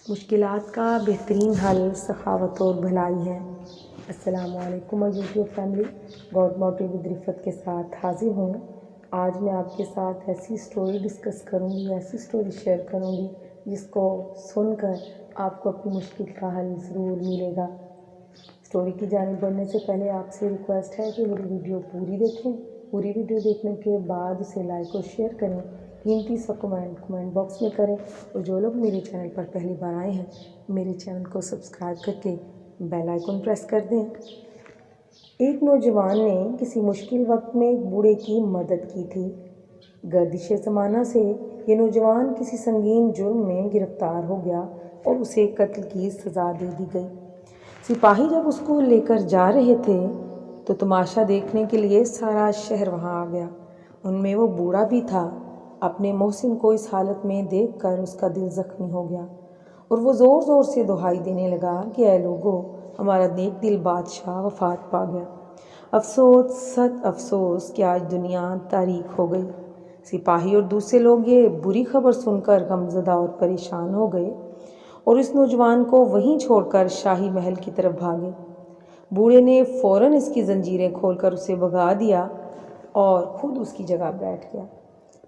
مشکلات کا بہترین حل سخاوت اور بھلائی ہے۔ السلام علیکم اور YouTube family, God motive with رفت کے ساتھ حاضر ہوں۔ آج میں آپ کے ساتھ ایسی سٹوری ڈسکس کروں گی، ایسی سٹوری شیئر کروں گی جس کو سن کر آپ کو اپنی مشکل کا حل ضرور ملے گا۔ سٹوری کی جانب بڑھنے سے پہلے آپ سے ریکویسٹ ہے کہ میری ویڈیو پوری دیکھیں۔ پوری ویڈیو دیکھنے کے بعد اسے لائک اور شیئر کریں، قیمتی سا کمنٹ باکس میں کریں، اور جو لوگ میرے چینل پر پہلی بار آئے ہیں میرے چینل کو سبسکرائب کر کے بیل آئیکن پریس کر دیں۔ ایک نوجوان نے کسی مشکل وقت میں ایک بوڑھے کی مدد کی تھی۔ گردش زمانہ سے یہ نوجوان کسی سنگین جرم میں گرفتار ہو گیا اور اسے قتل کی سزا دے دی گئی۔ سپاہی جب اس کو لے کر جا رہے تھے تو تماشا دیکھنے کے لیے سارا شہر وہاں آ گیا۔ ان میں وہ بوڑھا بھی تھا۔ اپنے محسن کو اس حالت میں دیکھ کر اس کا دل زخمی ہو گیا اور وہ زور زور سے دہائی دینے لگا کہ اے لوگو، ہمارا نیک دل بادشاہ وفات پا گیا۔ افسوس، سخت افسوس کہ آج دنیا تاریک ہو گئی۔ سپاہی اور دوسرے لوگ یہ بری خبر سن کر غمزدہ اور پریشان ہو گئے اور اس نوجوان کو وہیں چھوڑ کر شاہی محل کی طرف بھاگے۔ بوڑھے نے فوراً اس کی زنجیریں کھول کر اسے بھگا دیا اور خود اس کی جگہ بیٹھ گیا۔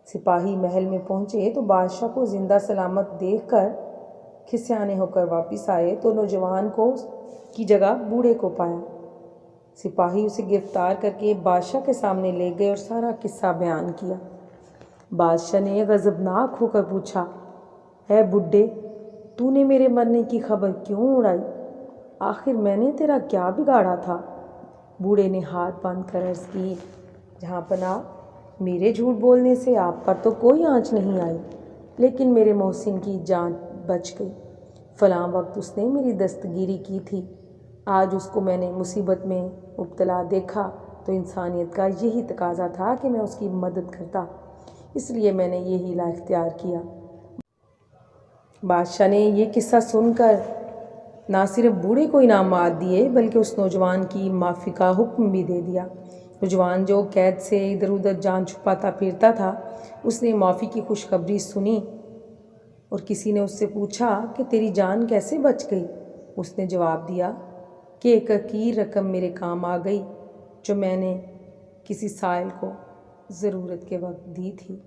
سپاہی محل میں پہنچے تو بادشاہ کو زندہ سلامت دیکھ کر کھسیانے ہو کر واپس آئے تو نوجوان کو کی جگہ بوڑھے کو پایا۔ سپاہی اسے گرفتار کر کے بادشاہ کے سامنے لے گئے اور سارا قصہ بیان کیا۔ بادشاہ نے غضبناک ہو کر پوچھا، اے بڈھے، تو نے میرے مرنے کی خبر کیوں اڑائی؟ آخر میں نے تیرا کیا بگاڑا تھا؟ بوڑھے نے ہاتھ باندھ کر عرض کی، جہاں پناہ، میرے جھوٹ بولنے سے آپ پر تو کوئی آنچ نہیں آئی، لیکن میرے محسن کی جان بچ گئی۔ فلاں وقت اس نے میری دستگیری کی تھی۔ آج اس کو میں نے مصیبت میں مبتلا دیکھا تو انسانیت کا یہی تقاضا تھا کہ میں اس کی مدد کرتا، اس لیے میں نے یہ ہیلا اختیار کیا۔ بادشاہ نے یہ قصہ سن کر نہ صرف بوڑھے کو انعامات دیے بلکہ اس نوجوان کی معافی کا حکم بھی دے دیا۔ نوجوان جو قید سے ادھر ادھر جان چھپاتا پھرتا تھا، اس نے معافی کی خوشخبری سنی اور کسی نے اس سے پوچھا کہ تیری جان کیسے بچ گئی؟ اس نے جواب دیا کہ ایک حقیر رقم میرے کام آ گئی جو میں نے کسی سائل کو ضرورت کے وقت دی تھی۔